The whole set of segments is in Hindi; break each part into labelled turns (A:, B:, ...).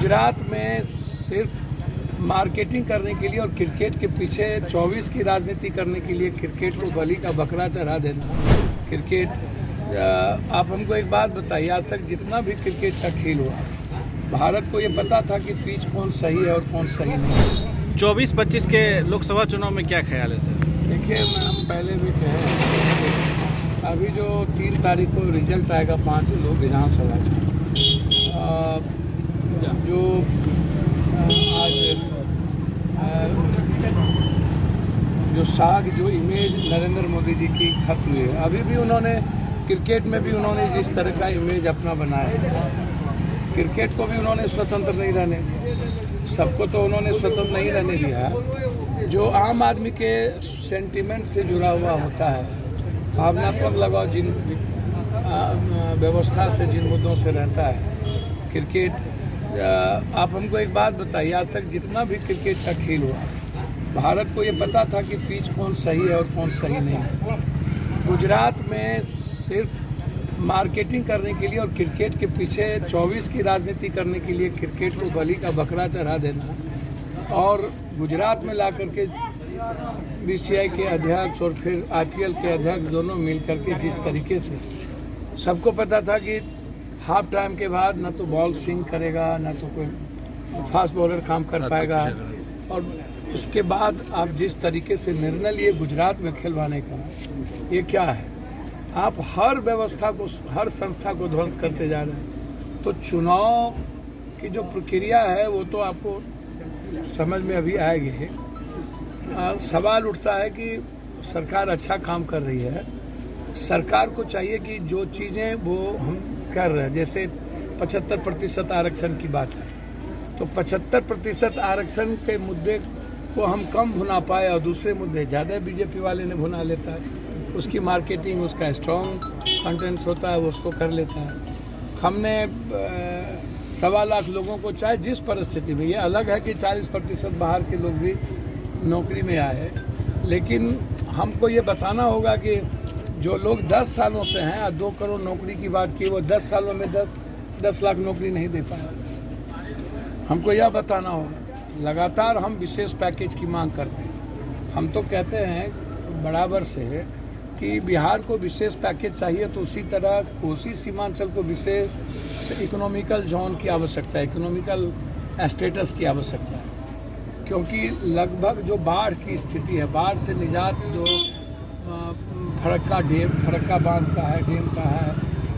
A: गुजरात में सिर्फ मार्केटिंग करने के लिए और क्रिकेट के पीछे 24 की राजनीति करने के लिए क्रिकेट को बलि का बकरा चढ़ा देना। क्रिकेट आप हमको एक बात बताइए, आज तक जितना भी क्रिकेट का खेल हुआ, भारत को ये पता था कि पिच कौन सही है और कौन सही नहीं।
B: 24-25 के लोकसभा चुनाव में क्या ख्याल है सर?
A: देखिए, हम पहले भी कहे, अभी जो 3 तारीख को रिजल्ट आएगा 5 लोग विधानसभा का, जो आज जो साग जो इमेज नरेंद्र मोदी जी की खत्म हुई है, अभी भी उन्होंने क्रिकेट में भी उन्होंने जिस तरह का इमेज अपना बनाया, क्रिकेट को भी उन्होंने स्वतंत्र नहीं रहने दिया, सबको तो उन्होंने स्वतंत्र नहीं रहने दिया। जो आम आदमी के सेंटिमेंट से जुड़ा हुआ होता है, भावनात्मक लगाव जिन व्यवस्था से, जिन मुद्दों से रहता है क्रिकेट। आप हमको एक बात बताइए, आज तक जितना भी क्रिकेट का खेल हुआ, भारत को ये पता था कि पिच कौन सही है और कौन सही नहीं है। गुजरात में सिर्फ मार्केटिंग करने के लिए और क्रिकेट के पीछे 24 की राजनीति करने के लिए क्रिकेट को बलि का बकरा चढ़ा देना और गुजरात में ला करके बीसीआई के अध्यक्ष और फिर आईपीएल के अध्यक्ष दोनों मिल करके जिस तरीके से, सबको पता था कि हाफ टाइम के बाद न तो बॉल स्विंग करेगा, न तो कोई फास्ट बॉलर काम कर पाएगा, और उसके बाद आप जिस तरीके से निर्णय लिए गुजरात में खिलवाने का, ये क्या है? आप हर व्यवस्था को, हर संस्था को ध्वस्त करते जा रहे हैं। तो चुनाव की जो प्रक्रिया है वो तो आपको समझ में अभी आएगी। सवाल उठता है कि सरकार अच्छा काम कर रही है, सरकार को चाहिए कि जो चीज़ें वो हम कर रहे हैं, जैसे 75% आरक्षण की बात है, तो 75% आरक्षण के मुद्दे को हम कम भुना पाए और दूसरे मुद्दे ज़्यादा बीजेपी वाले ने भुना लेता है। उसकी मार्केटिंग, उसका स्ट्रॉन्ग कंटेंट्स होता है, वो उसको कर लेता है। हमने 1.25 लाख लोगों को, चाहे जिस परिस्थिति में, ये अलग है कि 40% बाहर के लोग भी नौकरी में आए, लेकिन हमको ये बताना होगा कि जो लोग 10 सालों से हैं और 2 करोड़ नौकरी की बात की, वो 10 सालों में 10 लाख नौकरी नहीं दे पाया। हमको यह बताना होगा। लगातार हम विशेष पैकेज की मांग करते हैं। हम तो कहते हैं बराबर से कि बिहार को विशेष पैकेज चाहिए, तो उसी तरह कोसी सीमांचल को विशेष इकोनॉमिकल जोन की आवश्यकता है, इकोनॉमिकल स्टेटस की आवश्यकता है, क्योंकि लगभग जो बाढ़ की स्थिति है, बाढ़ से निजात जो फरक्का बांध का है, डैम का है,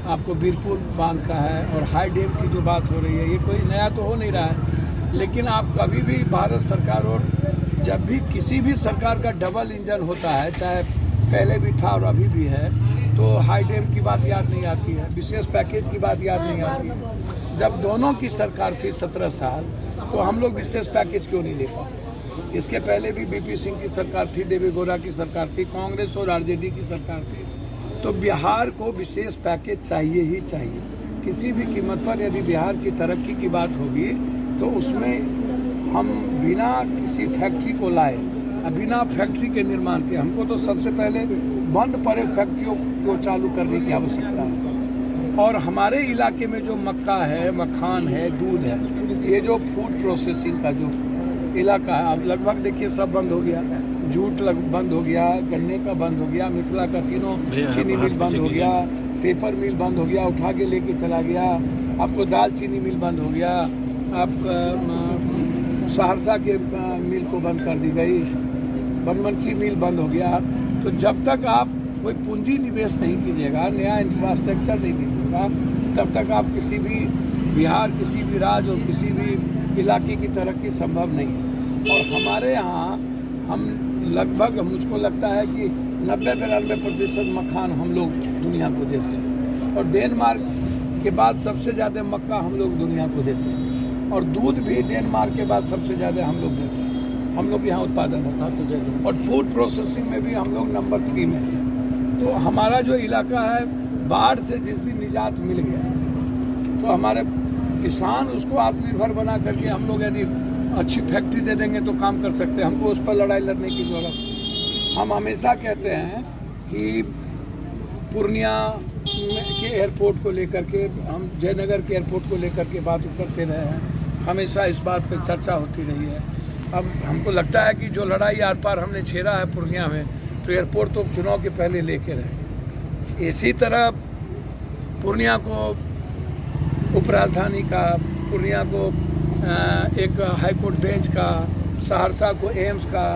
A: आपको बीरपुर बांध का है, और हाई डैम की जो बात हो रही है, ये कोई नया तो हो नहीं रहा है, लेकिन आप कभी भी भारत सरकार, और जब भी किसी भी सरकार का डबल इंजन होता है, चाहे पहले भी था और अभी भी है, तो हाई डैम की बात याद नहीं आती है, विशेष पैकेज की बात याद नहीं आती है। जब दोनों की सरकार थी 17 साल, तो हम लोग विशेष पैकेज क्यों नहीं ले पाए? इसके पहले भी बीपी सिंह की सरकार थी, देवे गौड़ा की सरकार थी, कांग्रेस और आरजेडी की सरकार थी। तो बिहार को विशेष पैकेज चाहिए ही चाहिए, किसी भी कीमत पर। यदि बिहार की तरक्की की बात होगी तो उसमें हम बिना किसी फैक्ट्री को लाए, बिना फैक्ट्री के निर्माण के, हमको तो सबसे पहले बंद पड़े फैक्ट्रियों को चालू करने की आवश्यकता है। और हमारे इलाके में जो मक्का है, मखान है, दूध है, ये जो फूड प्रोसेसिंग का जो इलाका है, आप लगभग देखिए सब बंद हो गया। जूट बंद हो गया, गन्ने का बंद हो गया, मिथिला का तीनों चीनी मिल बंद हो गया, पेपर मिल बंद हो गया, उठा के लेके चला गया। आपको दाल चीनी मिल बंद हो गया, आप सहरसा के मिल को बंद कर दी गई, बनमनखी मिल बंद हो गया। तो जब तक आप कोई पूंजी निवेश नहीं कीजिएगा, नया इंफ्रास्ट्रक्चर नहीं कीजिएगा, तब तक आप किसी भी बिहार, किसी भी राज्य और किसी भी इलाके की तरक्की संभव नहीं है। और हमारे यहाँ हम लगभग, मुझको लगता है कि 90-92% मखान हम लोग दुनिया को देते हैं, और डेनमार्क के बाद सबसे ज़्यादा मक्का हम लोग दुनिया को देते हैं, और दूध भी डेनमार्क के बाद सबसे ज़्यादा हम लोग देते हैं। हम लोग यहाँ उत्पादन होता है, और फूड प्रोसेसिंग में भी हम लोग नंबर 3 में हैं। तो हमारा जो इलाका है, बाढ़ से जिस दिन निजात मिल गया, तो हमारे किसान उसको आत्मनिर्भर बना करके, हम लोग यदि अच्छी फैक्ट्री दे देंगे तो काम कर सकते हैं। हमको उस पर लड़ाई लड़ने की जरूरत। हम हमेशा कहते हैं कि पूर्णिया के एयरपोर्ट को लेकर के, हम जयनगर के एयरपोर्ट को लेकर के बात करते रहे हैं, हमेशा इस बात पर चर्चा होती रही है। अब हमको लगता है कि जो लड़ाई आर पार हमने छेड़ा है पूर्णिया में, तो एयरपोर्ट तो चुनाव के पहले लेके रहे। इसी तरह पूर्णिया को उपराजधानी का, पूर्णिया को एक हाईकोर्ट बेंच का, सहरसा को एम्स का,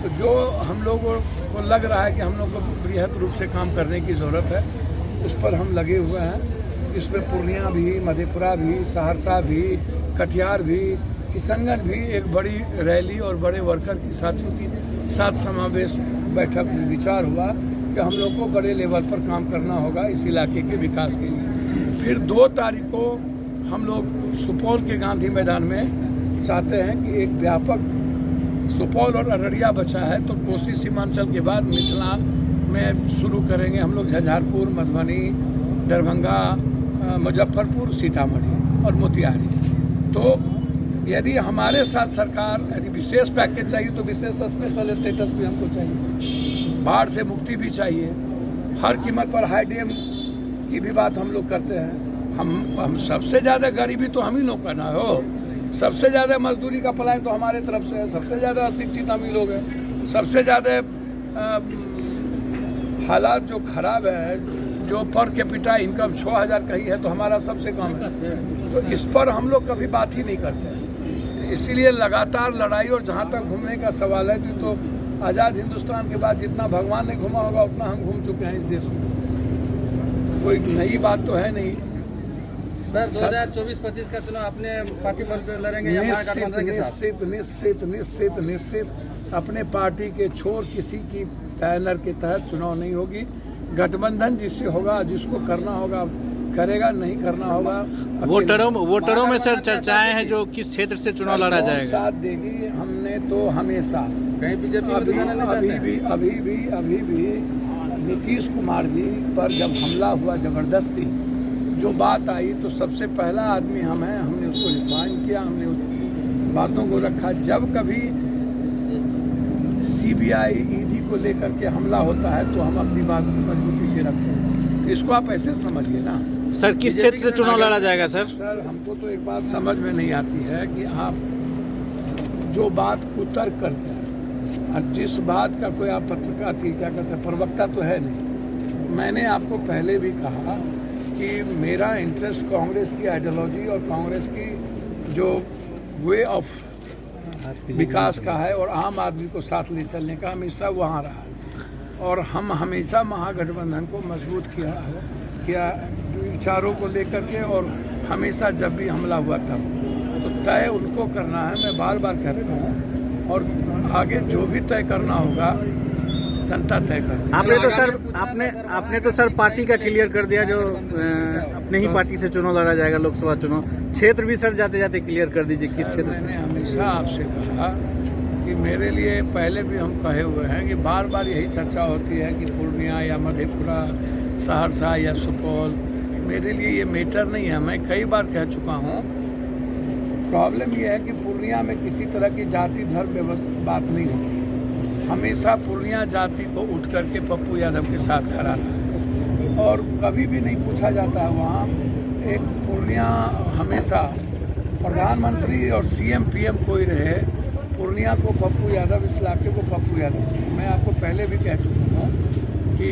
A: तो जो हम लोगों को लग रहा है कि हम लोग को बृहद रूप से काम करने की ज़रूरत है, उस पर हम लगे हुए हैं। इसमें पूर्णिया भी, मधेपुरा भी, सहरसा भी, कटिहार भी, किशनगंज भी एक बड़ी रैली और बड़े वर्कर की साथियों की साथ समावेश बैठक में विचार हुआ कि हम लोग को बड़े लेवल पर काम करना होगा इस इलाके के विकास के लिए। फिर 2 तारीख को हम लोग सुपौल के गांधी मैदान में चाहते हैं कि एक व्यापक, सुपौल और अररिया बचा है तो कोसी सीमांचल के बाद मिथिला में शुरू करेंगे हम लोग। झंझारपुर, मधुबनी, दरभंगा, मुजफ्फरपुर, सीतामढ़ी और मोतिहारी। तो यदि हमारे साथ सरकार, यदि विशेष पैकेज चाहिए तो विशेष स्पेशल स्टेटस भी हमको चाहिए, बाढ़ से मुक्ति भी चाहिए, हर कीमत पर हाई डैम की भी बात हम लोग करते हैं। हम सबसे ज़्यादा गरीबी तो हम ही लोग का ना हो, सबसे ज़्यादा मजदूरी का पलायन तो हमारे तरफ से है, सबसे ज़्यादा अशिक्षित हम ही लोग हैं, सबसे ज़्यादा हालात जो खराब है, जो पर कैपिटा इनकम 6,000 कही है तो हमारा सबसे कम है। तो इस पर हम लोग कभी बात ही नहीं करते हैं। तो इसीलिए लगातार लड़ाई, और जहाँ तक घूमने का सवाल है तो आज़ाद हिंदुस्तान के बाद जितना भगवान ने घुमा होगा उतना हम घूम चुके हैं इस देश में। कोई नई बात तो है नहीं
C: सर। 2024-25 का चुनाव अपने पार्टी पर लड़ेंगे या गठबंधन के साथ?
A: निश्चित अपने पार्टी के छोर किसी की बैनर के तहत चुनाव नहीं होगी। गठबंधन जिससे होगा, जिसको करना होगा करेगा, नहीं करना होगा।
B: वोटरों में सर चर्चाएं हैं जो किस क्षेत्र से चुनाव लड़ा जाएगा,
A: साथ देगी। हमने तो हमेशा
C: कहीं बीजेपी
A: अभी भी नीतीश कुमार जी पर जब हमला हुआ जबरदस्ती, जो बात आई तो सबसे पहला आदमी हम हैं, हमने उसको डिफाइन किया, हमने उस बातों को रखा। जब कभी सीबीआई, ईडी को लेकर के हमला होता है तो हम अपनी बात मजबूती से रखते हैं। तो इसको आप ऐसे समझिए ना
B: सर। किस क्षेत्र से चुनाव लड़ा जाएगा सर?
A: सर हमको तो एक बात समझ में नहीं आती है कि आप जो बात को तर्क करते हैं और जिस बात का कोई आप पत्रकार थी क्या कहते हैं, प्रवक्ता तो है नहीं। मैंने आपको पहले भी कहा कि मेरा इंटरेस्ट कांग्रेस की आइडियोलॉजी और कांग्रेस की जो वे ऑफ विकास का है और आम आदमी को साथ ले चलने का हमेशा वहाँ रहा है। और हम हमेशा महागठबंधन को मजबूत किया विचारों को लेकर के, और हमेशा जब भी हमला हुआ तब तो तय उनको करना है। मैं बार बार कहता हूँ, और आगे जो भी तय करना होगा जनता तय कर।
B: आपने तो सर पार्टी का क्लियर कर दिया, जो अपने ही पार्टी से चुनाव लड़ा जाएगा लोकसभा चुनाव। क्षेत्र भी सर जाते जाते क्लियर कर दीजिए किस क्षेत्र से।
A: मैंने हमेशा आपसे कहा कि मेरे लिए, पहले भी हम कहे हुए हैं कि बार बार यही चर्चा होती है कि पूर्णिया या मधेपुरा, सहरसा या सुपौल, मेरे लिए ये मैटर नहीं है। मैं कई बार कह चुका हूँ। प्रॉब्लम ये है कि पूर्णिया में किसी तरह की जाति धर्म बात नहीं होती। हमेशा पूर्णिया जाति को उठ करके पप्पू यादव के साथ खड़ा रहा, और कभी भी नहीं पूछा जाता है वहाँ। एक पूर्णिया हमेशा प्रधानमंत्री और सीएम पीएम कोई रहे, पूर्णिया को पप्पू यादव, इस इलाके को पप्पू यादव। मैं आपको पहले भी कह चुका हूँ कि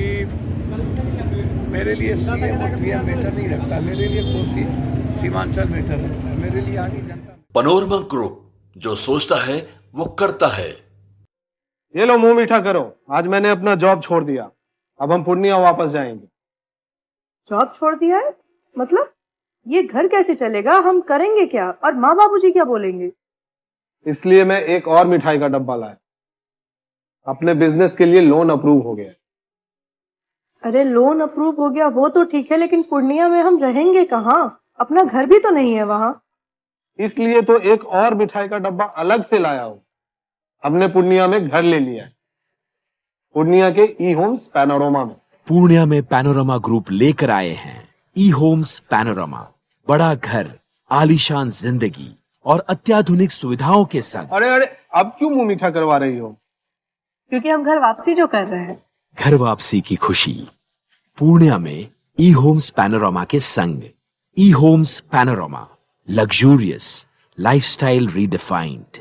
A: मेरे लिए सीएम और पीएम मैटर नहीं रखता, मेरे लिए कोसी सीमांचल मैटर रखता है, मेरे लिए आगे जनता।
D: पैनोरमा ग्रुप, जो सोचता है वो करता है।
E: ये लो मुंह मीठा करो, आज मैंने अपना जॉब छोड़ दिया, अब हम पूर्णिया वापस जाएंगे।
F: जॉब छोड़ दिया है? मतलब ये घर कैसे चलेगा? हम करेंगे क्या? और माँ बाबूजी क्या बोलेंगे?
E: इसलिए मैं एक और मिठाई का डब्बा लाया। अपने बिजनेस के लिए लोन अप्रूव हो गया।
F: अरे लोन अप्रूव हो गया वो तो ठीक है, लेकिन पूर्णिया में हम रहेंगे कहाँ? अपना घर भी तो नहीं है वहाँ।
E: इसलिए तो एक और मिठाई का डब्बा अलग से लाया हूँ। हमने पूर्णिया में घर ले लिया है, पूर्णिया के ई होम्स पैनोरमा में।
G: पूर्णिया में पैनोरमा ग्रुप लेकर आए हैं ई होम्स पैनोरमा। बड़ा घर, आलीशान जिंदगी और अत्याधुनिक सुविधाओं के संग।
E: अरे अब क्यों मुंह मीठा करवा रही हो?
F: क्योंकि हम घर वापसी जो कर रहे हैं।
G: घर वापसी की खुशी पूर्णिया में ई होम्स पैनोरमा के संग। ई homes panorama, luxurious, lifestyle redefined.